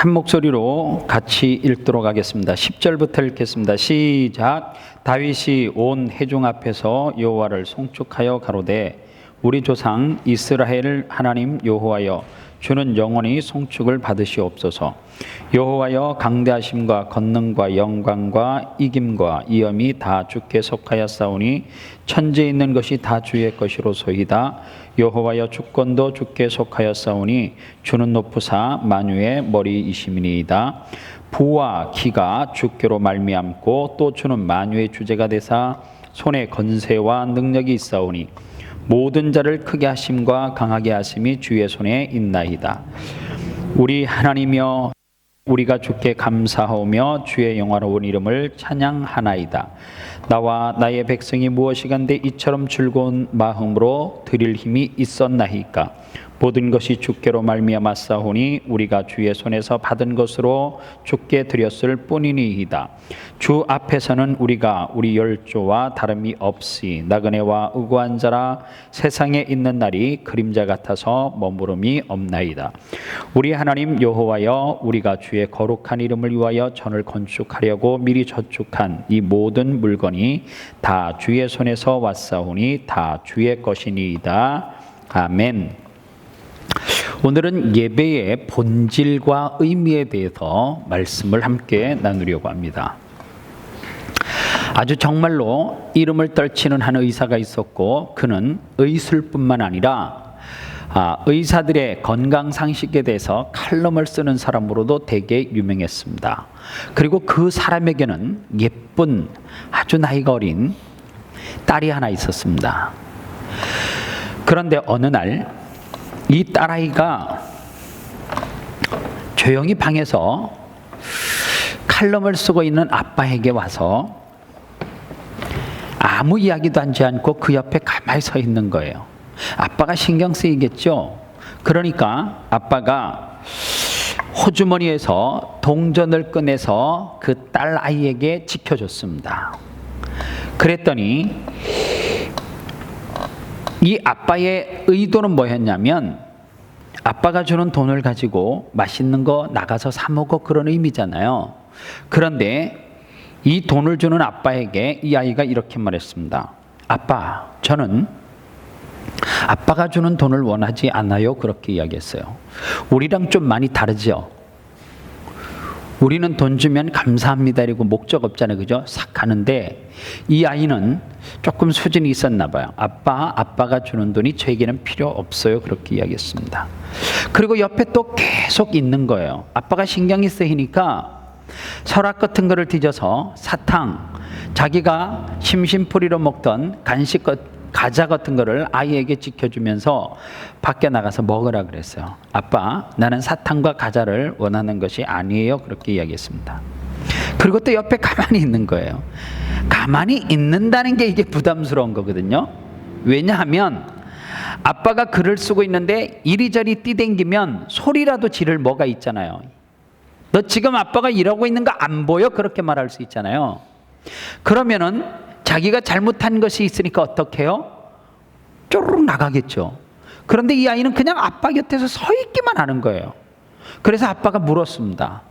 한 목소리로 같이 읽도록 하겠습니다. 10절부터 읽겠습니다. 시작. 다윗이 온 회중 앞에서 여호와를 송축하여 가로되 우리 조상 이스라엘 하나님 여호와여, 주는 영원히 송축을 받으시옵소서. 여호와여, 강대하심과 권능과 영광과 이김과 이엄이 다 주께 속하였사오니 천지에 있는 것이 다 주의 것이로소이다. 여호와여, 주권도 주께 속하였사오니 주는 높으사 만유의 머리이심이니이다. 부와 기가 주께로 말미암고 또 주는 만유의 주제가 되사 손에 건세와 능력이 있사오니 모든 자를 크게 하심과 강하게 하심이 주의 손에 있나이다. 우리 하나님이여, 우리가 주께 감사하오며 주의 영화로운 이름을 찬양하나이다. 나와 나의 백성이 무엇이간데 이처럼 즐거운 마음으로 드릴 힘이 있었나이까. 모든 것이 주께로 말미암았사오니 우리가 주의 손에서 받은 것으로 주께 드렸을 뿐이니이다. 주 앞에서는 우리가 우리 열조와 다름이 없이 나그네와 의고한 자라. 세상에 있는 날이 그림자 같아서 머무름이 없나이다. 우리 하나님 여호와여, 우리가 주의 거룩한 이름을 위하여 전을 건축하려고 미리 저축한 이 모든 물건이 다 주의 손에서 왔사오니 다 주의 것이니이다. 아멘. 오늘은 예배의 본질과 의미에 대해서 말씀을 함께 나누려고 합니다. 아주 정말로 이름을 떨치는 한 의사가 있었고, 그는 의술뿐만 아니라 의사들의 건강 상식에 대해서 칼럼을 쓰는 사람으로도 되게 유명했습니다. 그리고 그 사람에게는 예쁜, 아주 나이가 어린 딸이 하나 있었습니다. 그런데 어느 날 이 딸아이가 조용히 방에서 칼럼을 쓰고 있는 아빠에게 와서 아무 이야기도 하지 않고 그 옆에 가만히 서 있는 거예요. 아빠가 신경 쓰이겠죠. 그러니까 아빠가 호주머니에서 동전을 꺼내서 그 딸아이에게 지켜줬습니다. 그랬더니 이 아빠의 의도는 뭐였냐면, 아빠가 주는 돈을 가지고 맛있는 거 나가서 사 먹어, 그런 의미잖아요. 그런데 이 돈을 주는 아빠에게 이 아이가 이렇게 말했습니다. 아빠, 저는 아빠가 주는 돈을 원하지 않아요. 그렇게 이야기했어요. 우리랑 좀 많이 다르죠. 우리는 돈 주면 감사합니다 이러고 목적 없잖아요, 그죠? 싹 가는데 이 아이는 조금 수준이 있었나 봐요. 아빠가 주는 돈이 저에게는 필요 없어요. 그렇게 이야기했습니다. 그리고 옆에 또 계속 있는 거예요. 아빠가 신경이 쓰이니까 서랍 같은 거를 뒤져서 사탕, 자기가 심심풀이로 먹던 간식 과자 같은 거를 아이에게 지켜주면서 밖에 나가서 먹으라 그랬어요. 아빠, 나는 사탕과 과자를 원하는 것이 아니에요. 그렇게 이야기했습니다. 그리고 또 옆에 가만히 있는 거예요. 가만히 있는다는 게 이게 부담스러운 거거든요. 왜냐하면 아빠가 글을 쓰고 있는데 이리저리 뛰댕기면 소리라도 지를 뭐가 있잖아요. 너 지금 아빠가 이러고 있는 거 안 보여? 그렇게 말할 수 있잖아요. 그러면은 자기가 잘못한 것이 있으니까 어떻게 해요? 쪼르륵 나가겠죠. 그런데 이 아이는 그냥 아빠 곁에서 서 있기만 하는 거예요. 그래서 아빠가 물었습니다.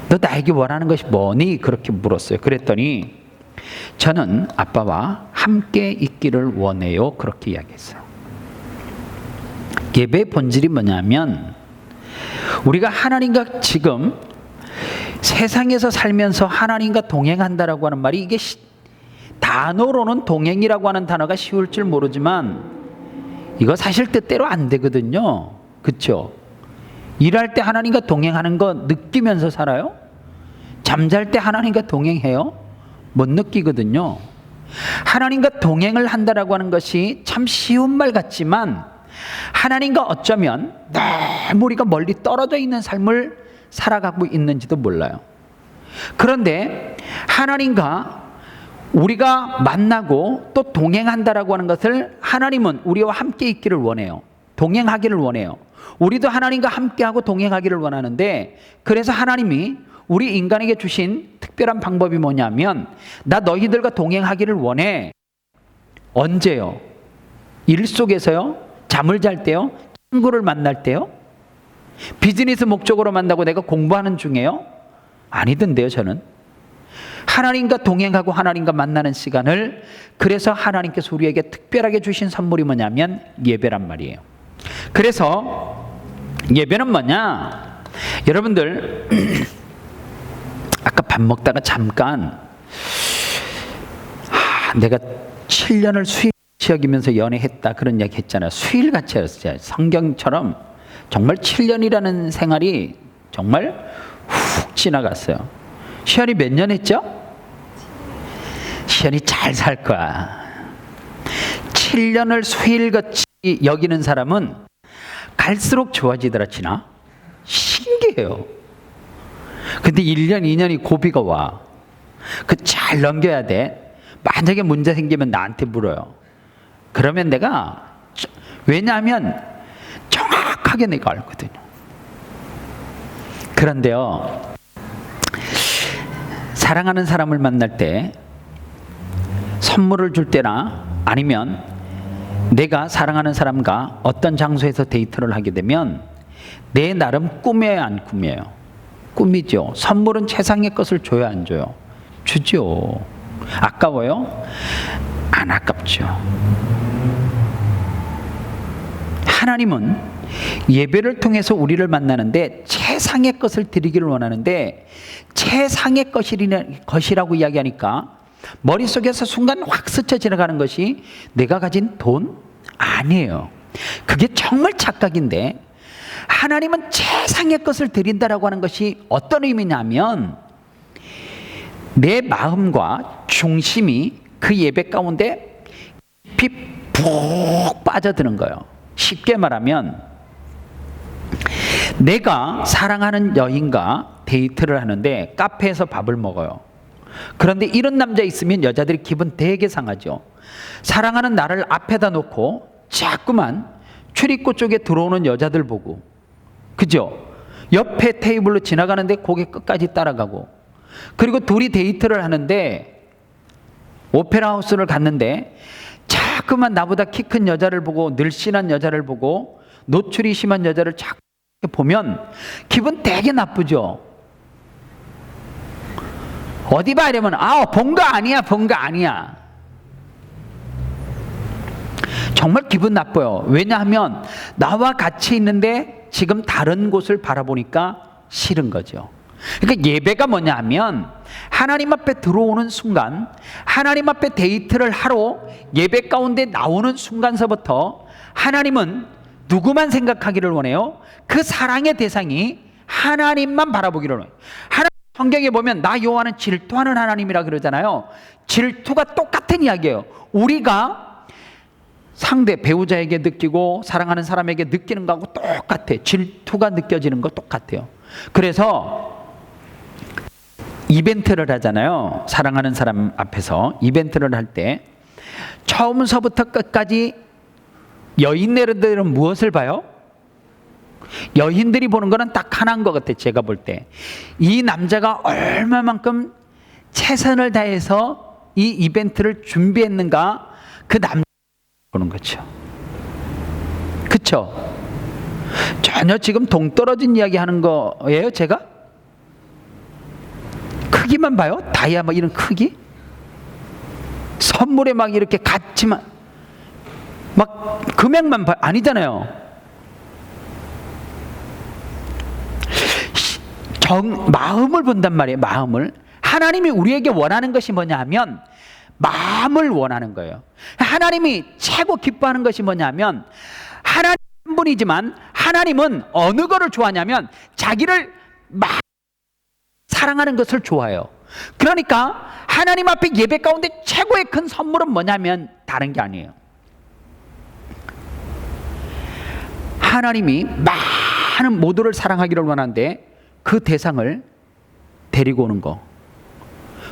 너 나에게 원하는 것이 뭐니? 그렇게 물었어요. 그랬더니 저는 아빠와 함께 있기를 원해요. 그렇게 이야기했어요. 예배의 본질이 뭐냐면, 우리가 하나님과 지금 세상에서 살면서 하나님과 동행한다라고 하는 말이, 이게 단어로는 동행이라고 하는 단어가 쉬울 줄 모르지만 이거 사실 뜻대로 안 되거든요. 그렇죠? 일할 때 하나님과 동행하는 거 느끼면서 살아요? 잠잘 때 하나님과 동행해요? 못 느끼거든요. 하나님과 동행을 한다라고 하는 것이 참 쉬운 말 같지만, 하나님과 어쩌면 너무 우리가 멀리 떨어져 있는 삶을 살아가고 있는지도 몰라요. 그런데 하나님과 우리가 만나고 또 동행한다라고 하는 것을, 하나님은 우리와 함께 있기를 원해요. 동행하기를 원해요. 우리도 하나님과 함께하고 동행하기를 원하는데, 그래서 하나님이 우리 인간에게 주신 특별한 방법이 뭐냐면, 나 너희들과 동행하기를 원해. 언제요? 일 속에서요? 잠을 잘 때요? 친구를 만날 때요? 비즈니스 목적으로 만나고 내가 공부하는 중이에요? 아니던데요, 저는. 하나님과 동행하고 하나님과 만나는 시간을, 그래서 하나님께서 우리에게 특별하게 주신 선물이 뭐냐면 예배란 말이에요. 그래서 예배는 뭐냐? 여러분들 아까 밥 먹다가 잠깐 내가 7년을 수일같이 여기면서 연애했다 그런 이야기 했잖아요. 수일같이 했어요. 성경처럼 정말 7년이라는 생활이 정말 훅 지나갔어요. 시연이 몇 년 했죠? 시연이 잘 살 거야. 7년을 수일같이 여기는 사람은 갈수록 좋아지더라 치나? 신기해요. 근데 1년, 2년이 고비가 와. 그 잘 넘겨야 돼. 만약에 문제 생기면 나한테 물어요. 그러면 내가, 왜냐하면 정확하게 내가 알거든요. 그런데요, 사랑하는 사람을 만날 때 선물을 줄 때나 아니면 내가 사랑하는 사람과 어떤 장소에서 데이트를 하게 되면 내 나름 꾸며야 안 꾸며요? 꾸미죠. 선물은 최상의 것을 줘야 안 줘요? 주죠. 아까워요? 안 아깝죠. 하나님은 예배를 통해서 우리를 만나는데 최상의 것을 드리기를 원하는데, 최상의 것이라고 이야기하니까 머릿속에서 순간 확 스쳐 지나가는 것이 내가 가진 돈? 아니에요. 그게 정말 착각인데, 하나님은 최상의 것을 드린다라고 하는 것이 어떤 의미냐면 내 마음과 중심이 그 예배 가운데 깊이 푹 빠져드는 거예요. 쉽게 말하면 내가 사랑하는 여인과 데이트를 하는데 카페에서 밥을 먹어요. 그런데 이런 남자 있으면 여자들이 기분 되게 상하죠. 사랑하는 나를 앞에다 놓고 자꾸만 출입구 쪽에 들어오는 여자들 보고, 그죠? 옆에 테이블로 지나가는데 고개 끝까지 따라가고, 그리고 둘이 데이트를 하는데 오페라 하우스를 갔는데 자꾸만 나보다 키 큰 여자를 보고, 늘씬한 여자를 보고, 노출이 심한 여자를 자꾸 보면 기분 되게 나쁘죠. 어디 봐 이러면 본 거 아니야, 본 거 아니야. 정말 기분 나빠요. 왜냐하면 나와 같이 있는데 지금 다른 곳을 바라보니까 싫은 거죠. 그러니까 예배가 뭐냐 하면 하나님 앞에 들어오는 순간, 하나님 앞에 데이트를 하러 예배 가운데 나오는 순간서부터 하나님은 누구만 생각하기를 원해요? 그 사랑의 대상이 하나님만 바라보기를 원해요. 성경에 보면 나 여호와는 질투하는 하나님이라 그러잖아요. 질투가 똑같은 이야기예요. 우리가 상대 배우자에게 느끼고 사랑하는 사람에게 느끼는 거하고 똑같아. 질투가 느껴지는 거 똑같아요. 그래서 이벤트를 하잖아요. 사랑하는 사람 앞에서 이벤트를 할 때 처음서부터 끝까지 여인들은 무엇을 봐요? 여인들이 보는 거는 딱 하나인 것 같아요. 제가 볼 때 이 남자가 얼마만큼 최선을 다해서 이 이벤트를 준비했는가, 그 남자 보는 거죠. 그렇죠? 전혀 지금 동떨어진 이야기 하는 거예요, 제가? 크기만 봐요? 다이아 뭐 이런 크기? 선물에 막 이렇게 같이만 막 금액만 봐요? 아니잖아요. 마음을 본단 말이에요. 마음을. 하나님이 우리에게 원하는 것이 뭐냐 하면 마음을 원하는 거예요. 하나님이 최고 기뻐하는 것이 뭐냐 하면, 하나님 한 분이지만 하나님은 어느 거를 좋아하냐면 자기를 사랑하는 것을 좋아해요. 그러니까 하나님 앞에 예배 가운데 최고의 큰 선물은 뭐냐면 다른 게 아니에요. 하나님이 많은 모두를 사랑하기를 원하는데 그 대상을 데리고 오는 거.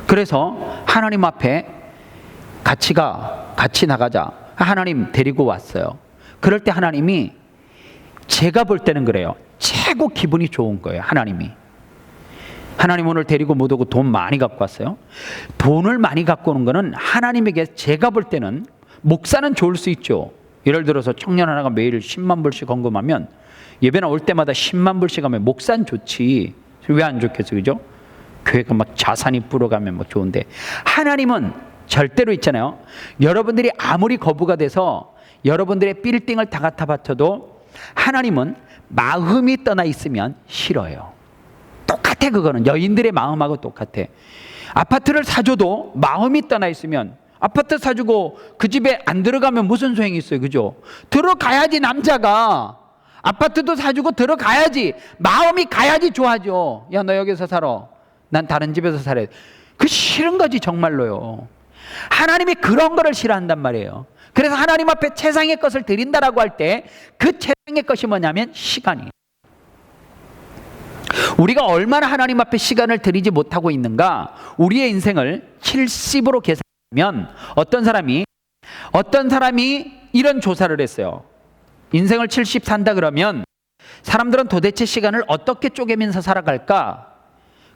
그래서 하나님 앞에 같이 나가자. 하나님 데리고 왔어요. 그럴 때 하나님이, 제가 볼 때는 그래요, 최고 기분이 좋은 거예요. 하나님 오늘 데리고 못 오고 돈 많이 갖고 왔어요. 돈을 많이 갖고 오는 거는 하나님에게 제가 볼 때는, 목사는 좋을 수 있죠. 예를 들어서 청년 하나가 매일 10만 불씩 헌금하면 예배 나올 때마다 10만 불씩 하면 목산 좋지. 왜 안 좋겠어, 그죠? 교회가 막 자산이 불어가면 막 좋은데, 하나님은 절대로 있잖아요. 여러분들이 아무리 거부가 돼서 여러분들의 빌딩을 다 갖다 바쳐도 하나님은 마음이 떠나 있으면 싫어요. 똑같아. 그거는 여인들의 마음하고 똑같아. 아파트를 사줘도 마음이 떠나 있으면, 아파트 사주고 그 집에 안 들어가면 무슨 소용이 있어요, 그죠? 들어가야지. 남자가 아파트도 사주고 들어가야지. 마음이 가야지 좋아져. 야, 너 여기서 살아, 난 다른 집에서 살아야 돼. 그 싫은 거지 정말로요. 하나님이 그런 거를 싫어한단 말이에요. 그래서 하나님 앞에 최상의 것을 드린다라고 할 때 그 최상의 것이 뭐냐면 시간이에요. 우리가 얼마나 하나님 앞에 시간을 드리지 못하고 있는가. 우리의 인생을 70으로 계산하면 어떤 사람이 이런 조사를 했어요. 인생을 70 산다 그러면 사람들은 도대체 시간을 어떻게 쪼개면서 살아갈까?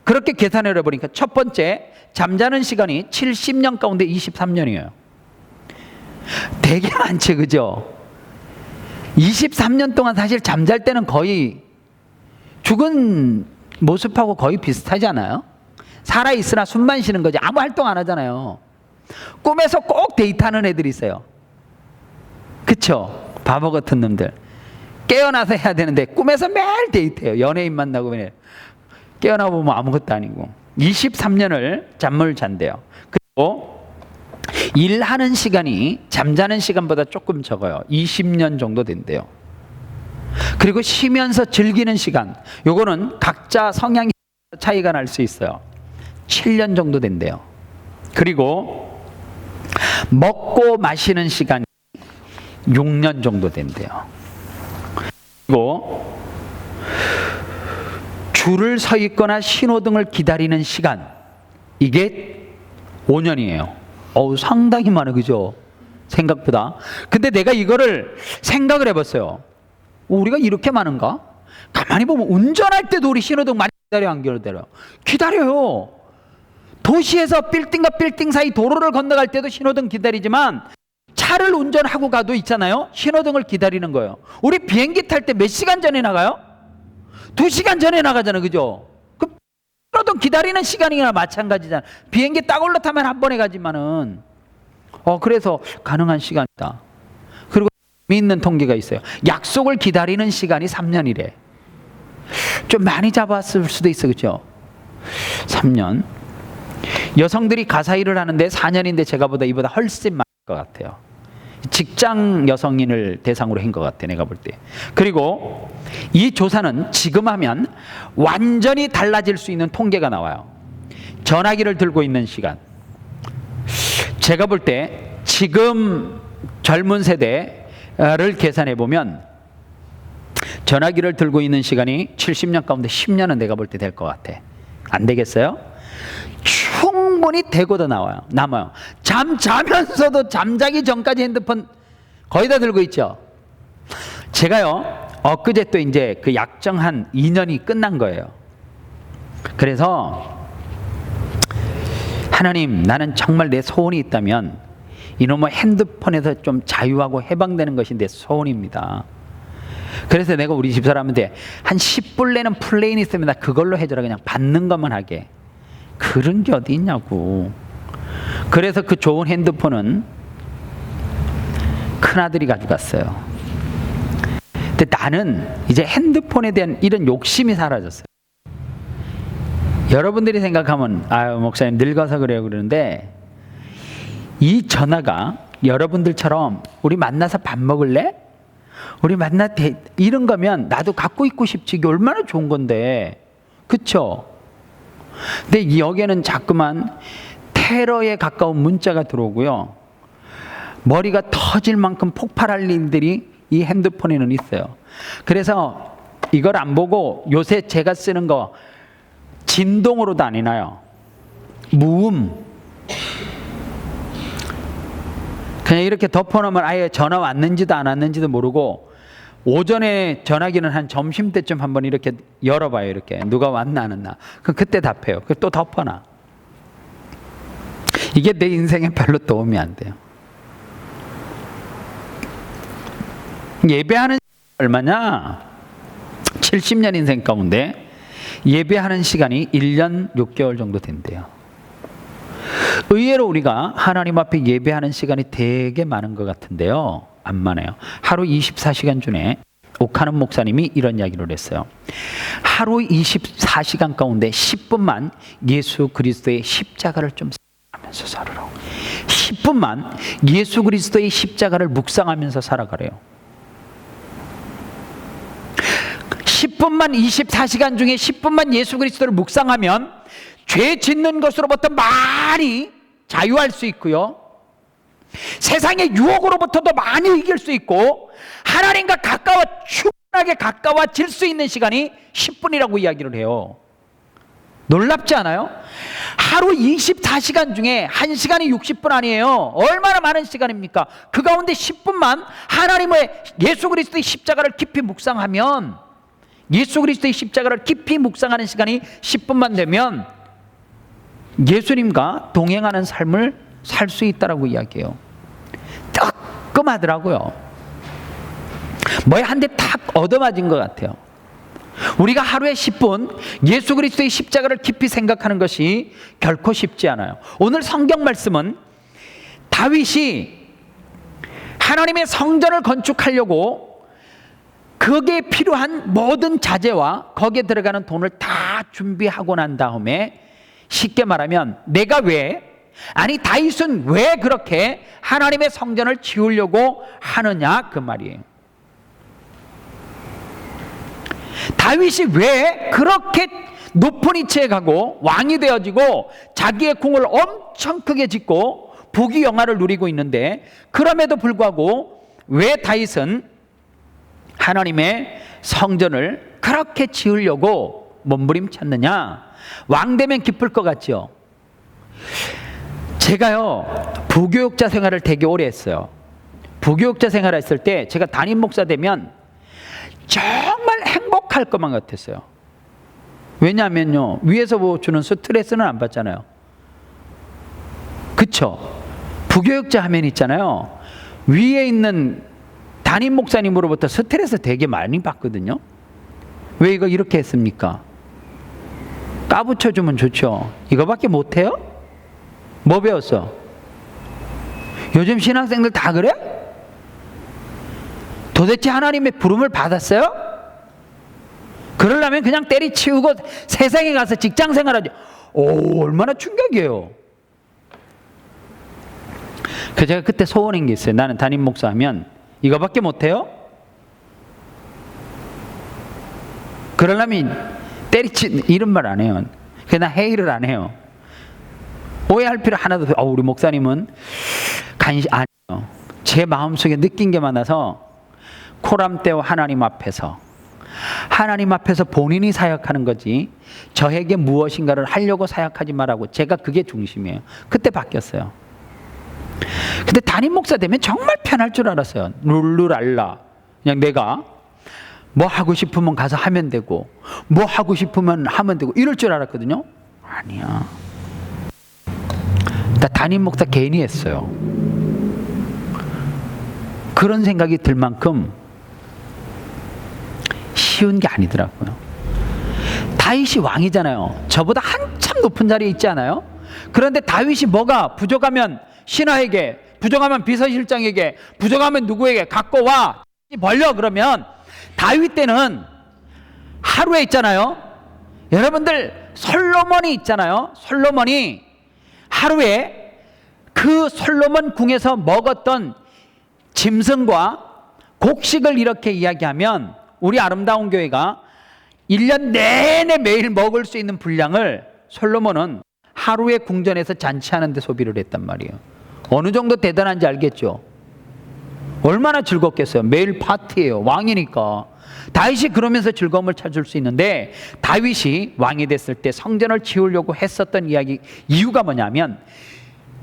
그렇게 계산을 해보니까 첫 번째, 잠자는 시간이 70년 가운데 23년이에요. 되게 많지, 그죠? 23년 동안 사실 잠잘 때는 거의 죽은 모습하고 거의 비슷하지 않아요? 살아있으나 숨만 쉬는 거지. 아무 활동 안 하잖아요. 꿈에서 꼭 데이트하는 애들이 있어요. 그쵸? 바보 같은 놈들. 깨어나서 해야 되는데 꿈에서 매일 데이트해요. 연예인 만나고 매일. 깨어나 보면 아무것도 아니고. 23년을 잠을 잔대요. 그리고 일하는 시간이 잠자는 시간보다 조금 적어요. 20년 정도 된대요. 그리고 쉬면서 즐기는 시간, 요거는 각자 성향이 차이가 날 수 있어요. 7년 정도 된대요. 그리고 먹고 마시는 시간이 6년 정도 된대요. 그리고 줄을 서 있거나 신호등을 기다리는 시간, 이게 5년이에요. 상당히 많아, 그죠? 생각보다. 근데 내가 이거를 생각을 해봤어요. 우리가 이렇게 많은가? 가만히 보면 운전할 때도 우리 신호등 많이 기다려, 안 기다려요? 기다려요. 도시에서 빌딩과 빌딩 사이 도로를 건너갈 때도 신호등 기다리지만 차를 운전하고 가도 있잖아요. 신호등을 기다리는 거예요. 우리 비행기 탈 때 몇 시간 전에 나가요? 2시간 전에 나가잖아요, 그죠? 그 신호등 기다리는 시간이나 마찬가지잖아. 비행기 딱 올라타면 한 번에 가지만은 그래서 가능한 시간이다. 그리고 재미있는 통계가 있어요. 약속을 기다리는 시간이 3년이래. 좀 많이 잡았을 수도 있어, 그죠? 3년. 여성들이 가사 일을 하는데 4년인데 제가 이보다 훨씬 많을 것 같아요. 직장 여성인을 대상으로 한 것 같아, 내가 볼 때. 그리고 이 조사는 지금 하면 완전히 달라질 수 있는 통계가 나와요. 전화기를 들고 있는 시간. 제가 볼 때 지금 젊은 세대를 계산해 보면 전화기를 들고 있는 시간이 70년 가운데 10년은 내가 볼 때 될 것 같아. 안 되겠어요? 충분히 되고도 남아요. 잠자면서도 잠자기 전까지 핸드폰 거의 다 들고 있죠. 제가요, 엊그제 또 이제 그 약정한 2년이 끝난 거예요. 그래서 하나님, 나는 정말 내 소원이 있다면 이놈의 핸드폰에서 좀 자유하고 해방되는 것이 내 소원입니다. 그래서 내가 우리 집사람한테 한 10불 내는 플레인 있으면 나 그걸로 해줘라. 그냥 받는 것만 하게. 그런 게 어디 있냐고. 그래서 그 좋은 핸드폰은 큰아들이 가져갔어요. 근데 나는 이제 핸드폰에 대한 이런 욕심이 사라졌어요. 여러분들이 생각하면 목사님 늙어서 그래요 그러는데, 이 전화가 여러분들처럼 우리 만나서 밥 먹을래? 우리 이런 거면 나도 갖고 있고 싶지. 이게 얼마나 좋은 건데, 그쵸? 근데 여기에는 자꾸만 테러에 가까운 문자가 들어오고요, 머리가 터질 만큼 폭발할 일들이 이 핸드폰에는 있어요. 그래서 이걸 안 보고 요새 제가 쓰는 거 진동으로도 안 해놔요. 무음. 그냥 이렇게 덮어놓으면 아예 전화 왔는지도 안 왔는지도 모르고, 오전에 전화기는 한 점심때쯤 한번 이렇게 열어봐요. 이렇게 누가 왔나 안 왔나. 그럼 그때 답해요. 또 덮어놔. 이게 내 인생에 별로 도움이 안 돼요. 예배하는 얼마냐? 70년 인생 가운데 예배하는 시간이 1년 6개월 정도 된대요. 의외로 우리가 하나님 앞에 예배하는 시간이 되게 많은 것 같은데요. 안 많아요. 하루 24시간 중에 옥하는 목사님이 이런 이야기를 했어요. 하루 24시간 가운데 10분만 예수 그리스도의 십자가를 좀 생각하면서 살아라고. 10분만 예수 그리스도의 십자가를 묵상하면서 살아가래요. 10분만 24시간 중에 10분만 예수 그리스도를 묵상하면 죄 짓는 것으로부터 많이 자유할 수 있고요. 세상의 유혹으로부터도 많이 이길 수 있고 하나님과 충분하게 가까워질 수 있는 시간이 10분이라고 이야기를 해요. 놀랍지 않아요? 하루 24시간 중에 1시간이 60분 아니에요. 얼마나 많은 시간입니까? 그 가운데 10분만 하나님의 예수 그리스도의 십자가를 깊이 묵상하면, 예수 그리스도의 십자가를 깊이 묵상하는 시간이 10분만 되면 예수님과 동행하는 삶을 살 수 있다라고 이야기해요. 뜨끔하더라고요. 뭐에 한 대 탁 얻어맞은 것 같아요. 우리가 하루에 10분 예수 그리스도의 십자가를 깊이 생각하는 것이 결코 쉽지 않아요. 오늘 성경 말씀은 다윗이 하나님의 성전을 건축하려고 거기에 필요한 모든 자재와 거기에 들어가는 돈을 다 준비하고 난 다음에, 쉽게 말하면 다윗은 왜 그렇게 하나님의 성전을 지으려고 하느냐 그 말이에요. 다윗이 왜 그렇게 높은 위치에 가고 왕이 되어지고 자기의 궁을 엄청 크게 짓고 부귀영화를 누리고 있는데, 그럼에도 불구하고 왜 다윗은 하나님의 성전을 그렇게 지으려고 몸부림쳤느냐? 왕 되면 기쁠 것 같죠? 제가요 부교육자 생활을 되게 오래 했어요. 부교육자 생활을 했을 때 제가 담임 목사 되면 정말 행복할 것만 같았어요. 왜냐하면요, 위에서 주는 스트레스는 안 받잖아요. 그쵸? 부교육자 하면 있잖아요, 위에 있는 담임 목사님으로부터 스트레스 되게 많이 받거든요. 왜 이거 이렇게 했습니까? 까붙여주면 좋죠. 이거밖에 못해요? 뭐 배웠어? 요즘 신학생들 다 그래? 도대체 하나님의 부름을 받았어요? 그러려면 그냥 때리치우고 세상에 가서 직장 생활하죠. 오, 얼마나 충격이에요. 제가 그때 소원한 게 있어요. 나는 담임 목사 하면 이거밖에 못해요? 그러려면 이런 말 안 해요. 그냥 회의를 안 해요. 오해할 필요 하나도 없어요. 우리 목사님은 아니에요. 제 마음속에 느낀 게 많아서 코람떼어 하나님 앞에서 본인이 사역하는 거지 저에게 무엇인가를 하려고 사역하지 말라고, 제가 그게 중심이에요. 그때 바뀌었어요. 근데 담임 목사 되면 정말 편할 줄 알았어요. 룰루랄라. 그냥 내가 뭐 하고 싶으면 가서 하면 되고, 뭐 하고 싶으면 하면 되고, 이럴 줄 알았거든요. 아니야. 나 담임 목사 괜히 했어요. 그런 생각이 들 만큼 쉬운 게 아니더라고요. 다윗이 왕이잖아요. 저보다 한참 높은 자리에 있지 않아요? 그런데 다윗이 뭐가 부족하면 신하에게, 부족하면 비서실장에게, 부족하면 누구에게 갖고 와 벌려 그러면, 다윗 때는 하루에 있잖아요. 여러분들 솔로몬이 있잖아요. 솔로몬이 하루에 그 솔로몬 궁에서 먹었던 짐승과 곡식을 이렇게 이야기하면 우리 아름다운 교회가 1년 내내 매일 먹을 수 있는 분량을 솔로몬은 하루에 궁전에서 잔치하는 데 소비를 했단 말이에요. 어느 정도 대단한지 알겠죠? 얼마나 즐겁겠어요. 매일 파티예요. 왕이니까. 다윗이 그러면서 즐거움을 찾을 수 있는데, 다윗이 왕이 됐을 때 성전을 지으려고 했었던 이유가 뭐냐면,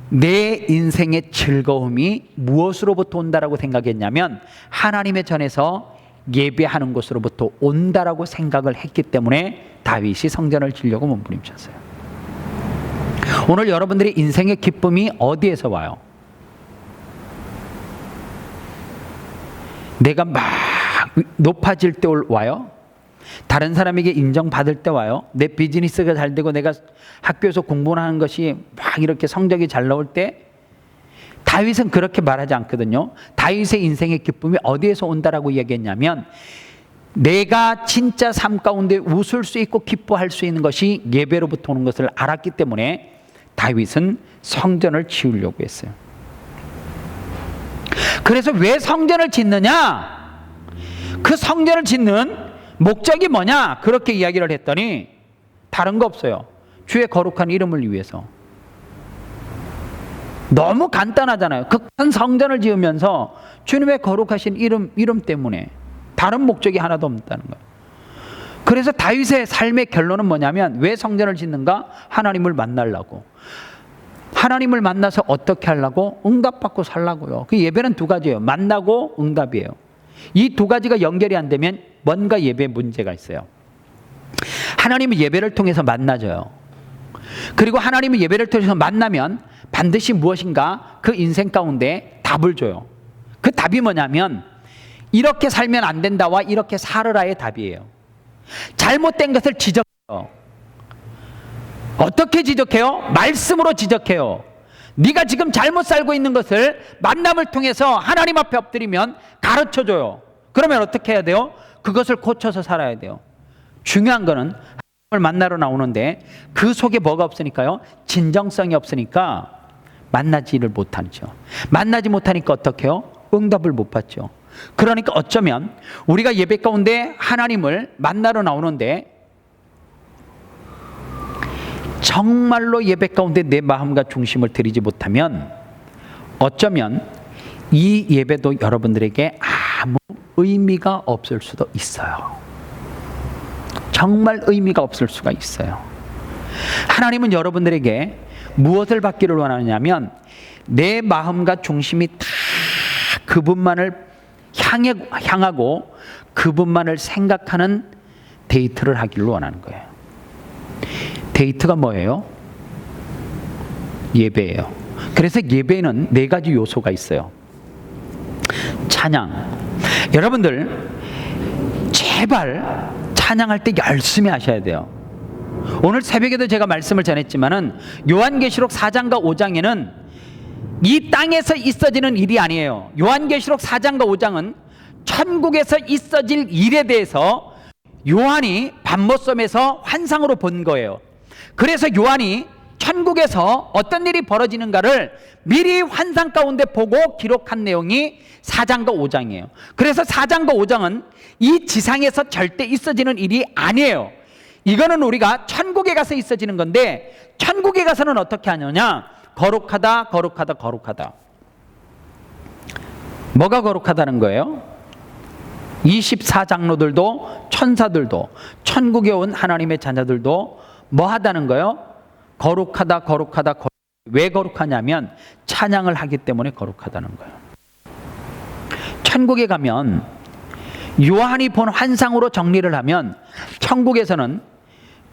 내 인생의 즐거움이 무엇으로부터 온다라고 생각했냐면 하나님의 전에서 예배하는 것으로부터 온다라고 생각을 했기 때문에 다윗이 성전을 지으려고 몸부림쳤어요. 오늘 여러분들의 인생의 기쁨이 어디에서 와요? 내가 막 높아질 때 와요. 다른 사람에게 인정받을 때 와요. 내 비즈니스가 잘 되고 내가 학교에서 공부를 하는 것이 막 이렇게 성적이 잘 나올 때, 다윗은 그렇게 말하지 않거든요. 다윗의 인생의 기쁨이 어디에서 온다라고 이야기했냐면, 내가 진짜 삶 가운데 웃을 수 있고 기뻐할 수 있는 것이 예배로부터 오는 것을 알았기 때문에 다윗은 성전을 지으려고 했어요. 그래서 왜 성전을 짓느냐? 그 성전을 짓는 목적이 뭐냐? 그렇게 이야기를 했더니 다른 거 없어요. 주의 거룩한 이름을 위해서. 너무 간단하잖아요. 그 큰 성전을 지으면서 주님의 거룩하신 이름 때문에, 다른 목적이 하나도 없다는 거예요. 그래서 다윗의 삶의 결론은 뭐냐면, 왜 성전을 짓는가? 하나님을 만나려고. 하나님을 만나서 어떻게 하려고? 응답받고 살라고요. 그 예배는 두 가지예요. 만나고 응답이에요. 이 두 가지가 연결이 안 되면 뭔가 예배에 문제가 있어요. 하나님은 예배를 통해서 만나줘요. 그리고 하나님은 예배를 통해서 만나면 반드시 무엇인가 그 인생 가운데 답을 줘요. 그 답이 뭐냐면, 이렇게 살면 안 된다와 이렇게 살으라의 답이에요. 잘못된 것을 지적해요. 어떻게 지적해요? 말씀으로 지적해요. 네가 지금 잘못 살고 있는 것을 만남을 통해서 하나님 앞에 엎드리면 가르쳐줘요. 그러면 어떻게 해야 돼요? 그것을 고쳐서 살아야 돼요. 중요한 거는 하나님을 만나러 나오는데 그 속에 뭐가 없으니까요? 진정성이 없으니까 만나지를 못하죠. 만나지 못하니까 어떻게 해요? 응답을 못 받죠. 그러니까 어쩌면 우리가 예배 가운데 하나님을 만나러 나오는데 정말로 예배 가운데 내 마음과 중심을 드리지 못하면 어쩌면 이 예배도 여러분들에게 아무 의미가 없을 수도 있어요. 정말 의미가 없을 수가 있어요. 하나님은 여러분들에게 무엇을 받기를 원하느냐면, 내 마음과 중심이 다 그분만을 향하고 그분만을 생각하는 데이트를 하기를 원하는 거예요. 데이트가 뭐예요? 예배예요. 그래서 예배에는 네 가지 요소가 있어요. 찬양. 여러분들 제발 찬양할 때 열심히 하셔야 돼요. 오늘 새벽에도 제가 말씀을 전했지만은 요한계시록 4장과 5장에는 이 땅에서 있어지는 일이 아니에요. 요한계시록 4장과 5장은 천국에서 있어질 일에 대해서 요한이 밤모섬에서 환상으로 본 거예요. 그래서 요한이 천국에서 어떤 일이 벌어지는가를 미리 환상 가운데 보고 기록한 내용이 4장과 5장이에요. 그래서 4장과 5장은 이 지상에서 절대 있어지는 일이 아니에요. 이거는 우리가 천국에 가서 있어지는 건데, 천국에 가서는 어떻게 하느냐? 거룩하다, 거룩하다, 거룩하다. 뭐가 거룩하다는 거예요? 24장로들도 천사들도 천국에 온 하나님의 자녀들도 뭐 하다는 거예요? 거룩하다, 거룩하다, 거룩하다. 왜 거룩하냐면 찬양을 하기 때문에 거룩하다는 거예요. 천국에 가면 요한이 본 환상으로 정리를 하면 천국에서는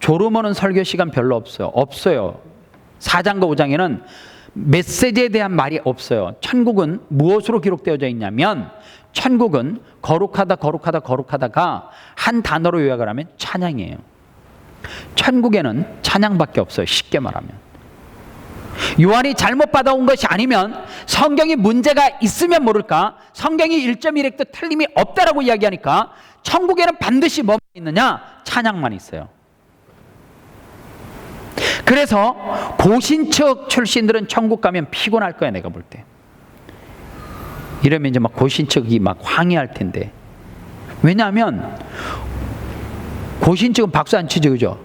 졸음 오는 설교 시간 별로 없어요. 4장과 5장에는 메시지에 대한 말이 없어요. 천국은 무엇으로 기록되어져 있냐면, 천국은 거룩하다, 거룩하다, 거룩하다가 한 단어로 요약을 하면 찬양이에요. 천국에는 찬양밖에 없어요. 쉽게 말하면. 요한이 잘못 받아온 것이 아니면, 성경이 문제가 있으면 모를까, 성경이 1.1획도 틀림이 없다라고 이야기하니까 천국에는 반드시 뭐가 있느냐? 찬양만 있어요. 그래서 고신척 출신들은 천국 가면 피곤할 거야, 내가 볼 때. 이러면 이제 막 고신척이 막 황해할 텐데. 왜냐하면 고신척은 박수 안 치죠, 그죠?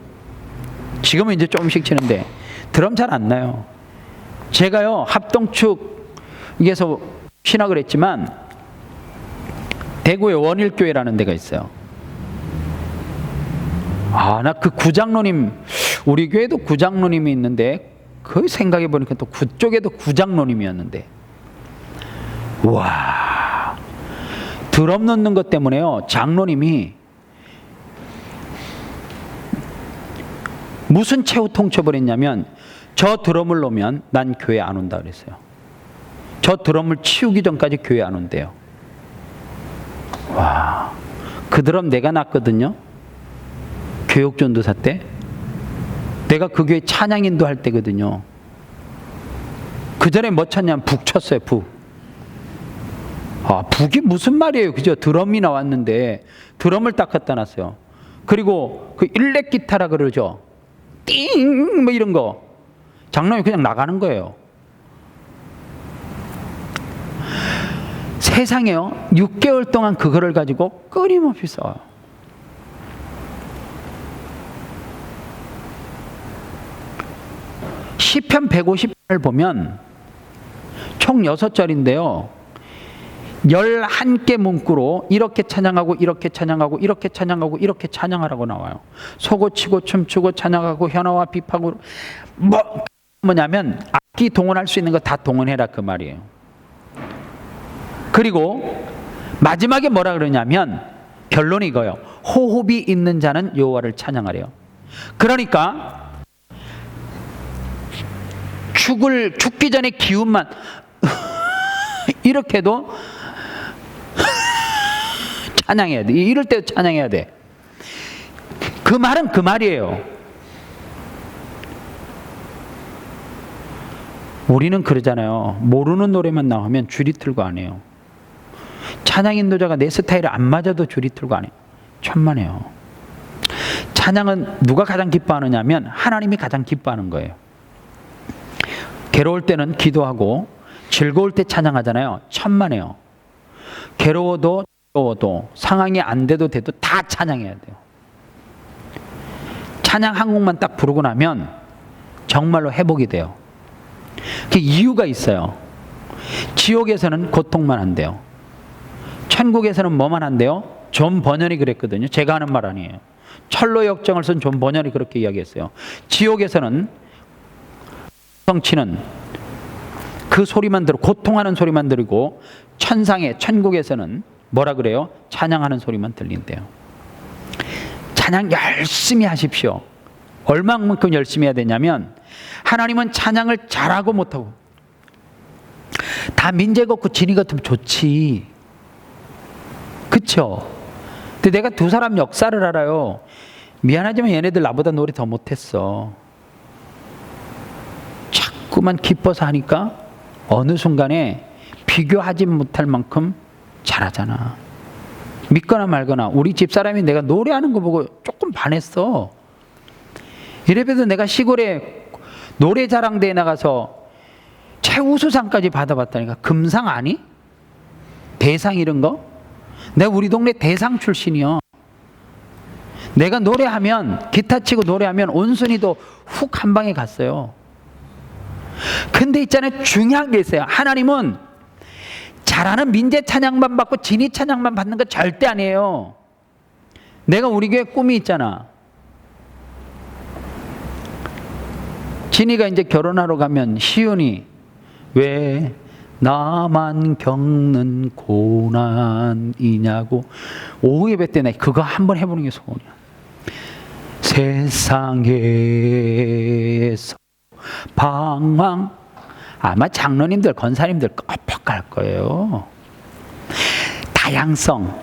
지금은 이제 조금씩 치는데 드럼 잘 안 나요. 제가요 합동축에서 신학을 했지만 대구에 원일교회라는 데가 있어요. 나 그 구장로님, 우리 교회도 구장로님이 있는데 그 생각해 보니까 또 그쪽에도 구장로님이었는데, 와, 드럼 넣는 것 때문에요 장로님이 무슨 최후 통첩을 했냐면, 저 드럼을 놓으면 난 교회 안 온다 그랬어요. 저 드럼을 치우기 전까지 교회 안 온대요. 와, 그 드럼 내가 났거든요. 교육전도사 때. 내가 그 교회 찬양인도 할 때거든요. 그 전에 뭐 쳤냐면 북 쳤어요, 북. 아, 북이 무슨 말이에요. 그죠? 드럼이 나왔는데 드럼을 딱 갖다 놨어요. 그리고 그 일렉 기타라 그러죠. 띵! 뭐 이런 거. 장로님 그냥 나가는 거예요. 세상에요. 6개월 동안 그거를 가지고 끊임없이 써요. 시편 150편을 보면 총 6절인데요. 11개 문구로 이렇게 찬양하고 이렇게 찬양하고 이렇게 찬양하고 이렇게 찬양하라고 나와요. 소고치고 춤추고 찬양하고 현아와 비파고 뭐냐면 악기 동원할 수 있는 거 다 동원해라 그 말이에요. 그리고 마지막에 뭐라 그러냐면 결론이 이거예요. 호흡이 있는 자는 여호와를 찬양하래요. 그러니까 죽기 전에 기운만 이렇게 해도 찬양해야 돼. 이럴 때도 찬양해야 돼. 그 말은 그 말이에요. 우리는 그러잖아요. 모르는 노래만 나오면 줄이 틀고 안 해요. 찬양 인도자가 내 스타일에 안 맞아도 줄이 틀고 안 해요. 천만에요. 찬양은 누가 가장 기뻐하느냐면 하나님이 가장 기뻐하는 거예요. 괴로울 때는 기도하고 즐거울 때 찬양하잖아요. 천만에요. 괴로워도 상황이 안 돼도 다 찬양해야 돼요. 찬양 한 곡만 딱 부르고 나면 정말로 회복이 돼요. 그 이유가 있어요. 지옥에서는 고통만 한대요. 천국에서는 뭐만 한대요? 존 버년이 그랬거든요. 제가 하는 말 아니에요. 철로 역정을 쓴 존 버년이 그렇게 이야기했어요. 지옥에서는 성치는 그 소리만 들어 고통하는 소리만 들리고 천국에서는 뭐라 그래요? 찬양하는 소리만 들린대요. 찬양 열심히 하십시오. 얼마만큼 열심히 해야 되냐면 하나님은 찬양을 잘하고 못하고 다 민재가 없고 진이 같으면 좋지. 그쵸? 근데 내가 두 사람 역사를 알아요. 미안하지만 얘네들 나보다 노래 더 못했어. 자꾸만 기뻐서 하니까 어느 순간에 비교하지 못할 만큼 잘하잖아. 믿거나 말거나 우리 집사람이 내가 노래하는 거 보고 조금 반했어. 이래봬도 내가 시골에 노래자랑대회 나가서 최우수상까지 받아봤다니까. 금상 아니? 대상 이런 거? 내가 우리 동네 대상 출신이요. 내가 노래하면 기타 치고 노래하면 온순이도 훅 한 방에 갔어요. 근데 있잖아요. 중요한 게 있어요. 하나님은 잘하는 민재 찬양만 받고 진이 찬양만 받는 거 절대 아니에요. 내가 우리 교회 꿈이 있잖아. 진이가 이제 결혼하러 가면 시윤이 왜 나만 겪는 고난이냐고 오후 예배 때 나 그거 한번 해보는 게 소원이야. 세상에서 방황 아마 장로님들 권사님들 깜빡할 거예요. 다양성.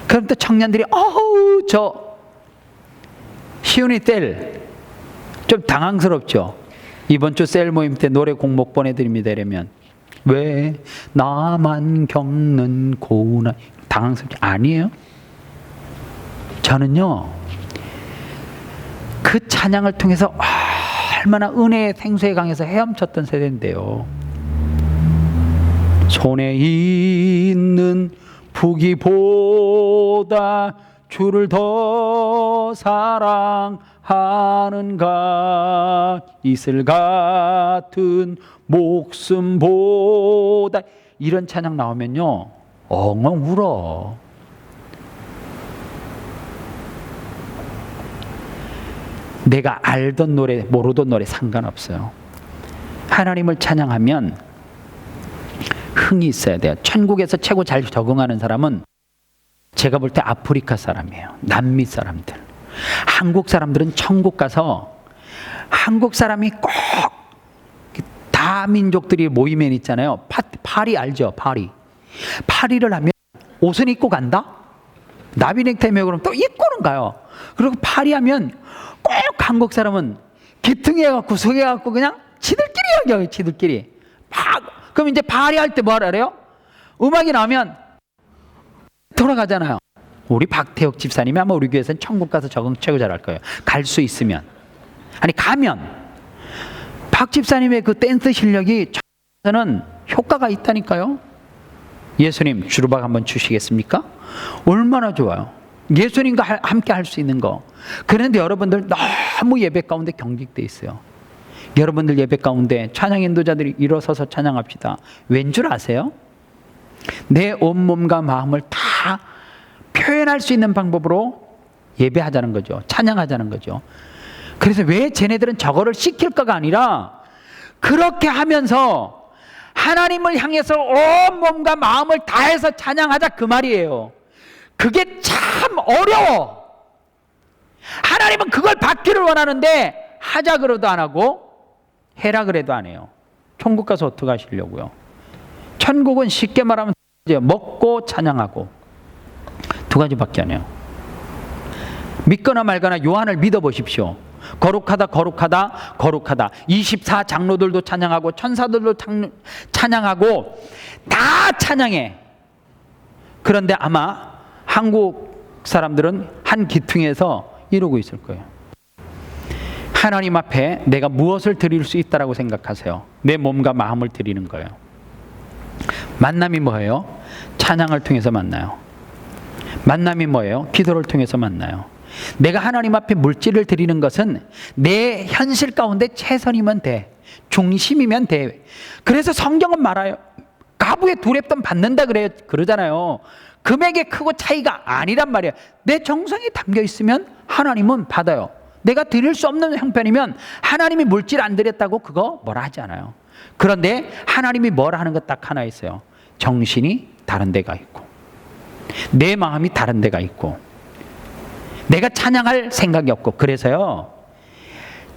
그럼 또 청년들이 어우 저 시윤이 뗄 좀 당황스럽죠. 이번 주 셀 모임 때 노래 공목 보내드립니다 이러면 왜 나만 겪는 고난 당황스럽지 아니에요. 저는요 그 찬양을 통해서 얼마나 은혜의 생수에 강해서 헤엄쳤던 세대인데요. 손에 있는 부귀보다 주를 더 사랑하는가 이슬 같은 목숨보다 이런 찬양 나오면요 엉엉 울어. 내가 알던 노래 모르던 노래 상관없어요. 하나님을 찬양하면 흥이 있어야 돼요. 천국에서 최고 잘 적응하는 사람은 제가 볼 때 아프리카 사람이에요. 남미 사람들. 한국 사람들은 천국 가서 한국 사람이 꼭 다민족들이 모이면 있잖아요. 파리 알죠? 파리를 하면 옷은 입고 간다? 나비 넥타이 매고 그러면 또 입고는 가요. 그리고 파리하면 꼭 한국 사람은 기퉁해갖고 속여갖고 그냥 지들끼리 얘기해요. 지들끼리. 그럼 이제 파리할 때 뭐 하래요? 음악이 나오면 돌아가잖아요. 우리 박태혁 집사님이 아마 우리 교회에서는 천국 가서 적응 최고 잘할 거예요. 갈 수 있으면. 아니 가면 박 집사님의 그 댄스 실력이 저는 효과가 있다니까요. 예수님 주르박 한번 주시겠습니까? 얼마나 좋아요. 예수님과 함께 할 수 있는 거. 그런데 여러분들 너무 예배 가운데 경직돼 있어요. 여러분들 예배 가운데 찬양 인도자들이 일어서서 찬양합시다. 왠 줄 아세요? 내 온몸과 마음을 다 표현할 수 있는 방법으로 예배하자는 거죠. 찬양하자는 거죠. 그래서 왜 쟤네들은 저거를 시킬까가 아니라 그렇게 하면서 하나님을 향해서 온몸과 마음을 다해서 찬양하자 그 말이에요. 그게 참 어려워. 하나님은 그걸 받기를 원하는데 하자 그래도 안 하고 해라 그래도 안 해요. 천국 가서 어떻게 하시려고요? 천국은 쉽게 말하면 먹고 찬양하고 두 가지밖에 안 해요. 믿거나 말거나 요한을 믿어보십시오. 거룩하다 거룩하다 거룩하다. 24장로들도 찬양하고 천사들도 찬양하고 다 찬양해. 그런데 아마 한국 사람들은 한 기퉁에서 이러고 있을 거예요. 하나님 앞에 내가 무엇을 드릴 수 있다라고 생각하세요? 내 몸과 마음을 드리는 거예요. 만남이 뭐예요? 찬양을 통해서 만나요. 만남이 뭐예요? 기도를 통해서 만나요. 내가 하나님 앞에 물질을 드리는 것은 내 현실 가운데 최선이면 돼. 중심이면 돼. 그래서 성경은 말아요. 가부에 두렵던 받는다 그러잖아요. 금액이 크고 차이가 아니란 말이에요. 내 정성이 담겨 있으면 하나님은 받아요. 내가 드릴 수 없는 형편이면 하나님이 물질 안 드렸다고 그거 뭐라 하지 않아요. 그런데 하나님이 뭐라 하는 것 딱 하나 있어요. 정신이 다른 데가 있고 내 마음이 다른 데가 있고 내가 찬양할 생각이 없고. 그래서요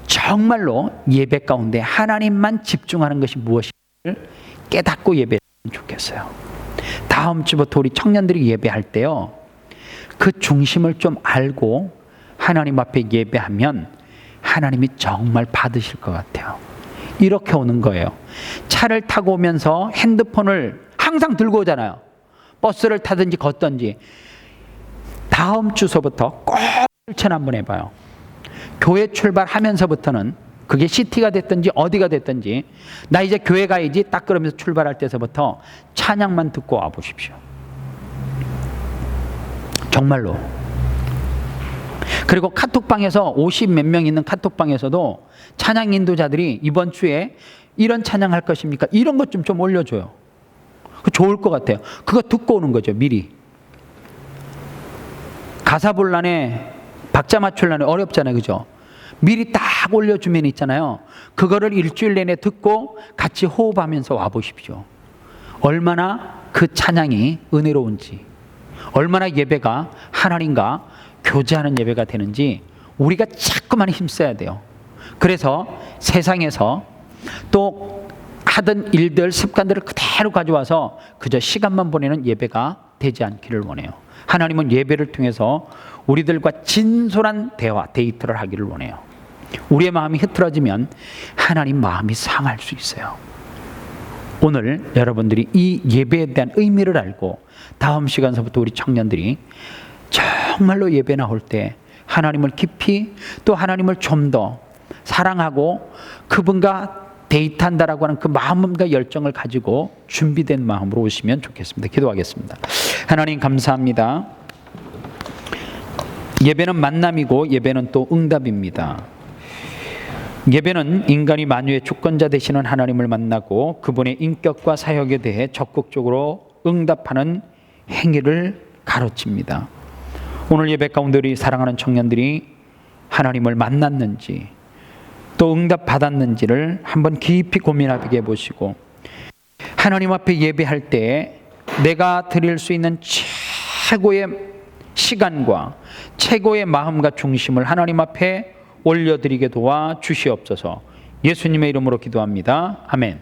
정말로 예배 가운데 하나님만 집중하는 것이 무엇인지를 깨닫고 예배했으면 좋겠어요. 다음 주부터 우리 청년들이 예배할 때요 그 중심을 좀 알고 하나님 앞에 예배하면 하나님이 정말 받으실 것 같아요. 이렇게 오는 거예요. 차를 타고 오면서 핸드폰을 항상 들고 오잖아요. 버스를 타든지 걷든지. 다음 주서부터 꼭 실천 한번 해봐요. 교회 출발하면서부터는 그게 시티가 됐든지 어디가 됐든지 나 이제 교회 가야지 딱 그러면서 출발할 때서부터 찬양만 듣고 와보십시오. 정말로. 그리고 카톡방에서 50 몇 명 있는 카톡방에서도 찬양 인도자들이 이번 주에 이런 찬양할 것입니까? 이런 것 좀 올려줘요. 그거 좋을 것 같아요. 그거 듣고 오는 거죠. 미리. 가사 분란에 박자 맞추려면 어렵잖아요. 그죠? 미리 딱 올려주면 있잖아요. 그거를 일주일 내내 듣고 같이 호흡하면서 와보십시오. 얼마나 그 찬양이 은혜로운지, 얼마나 예배가 하나님과 교제하는 예배가 되는지 우리가 자꾸만 힘써야 돼요. 그래서 세상에서 또 하던 일들, 습관들을 그대로 가져와서 그저 시간만 보내는 예배가 되지 않기를 원해요. 하나님은 예배를 통해서 우리들과 진솔한 대화, 데이트를 하기를 원해요. 우리의 마음이 흐트러지면 하나님 마음이 상할 수 있어요. 오늘 여러분들이 이 예배에 대한 의미를 알고 다음 시간서부터 우리 청년들이 정말로 예배 나올 때 하나님을 깊이 또 하나님을 좀 더 사랑하고 그분과 데이트한다라고 하는 그 마음과 열정을 가지고 준비된 마음으로 오시면 좋겠습니다. 기도하겠습니다. 하나님 감사합니다. 예배는 만남이고 예배는 또 응답입니다. 예배는 인간이 만유의 주권자 되시는 하나님을 만나고 그분의 인격과 사역에 대해 적극적으로 응답하는 행위를 가르칩니다. 오늘 예배 가운데 우리 사랑하는 청년들이 하나님을 만났는지 또 응답받았는지를 한번 깊이 고민하게 해보시고 하나님 앞에 예배할 때 내가 드릴 수 있는 최고의 시간과 최고의 마음과 중심을 하나님 앞에 올려드리게 도와 주시옵소서. 예수님의 이름으로 기도합니다. 아멘.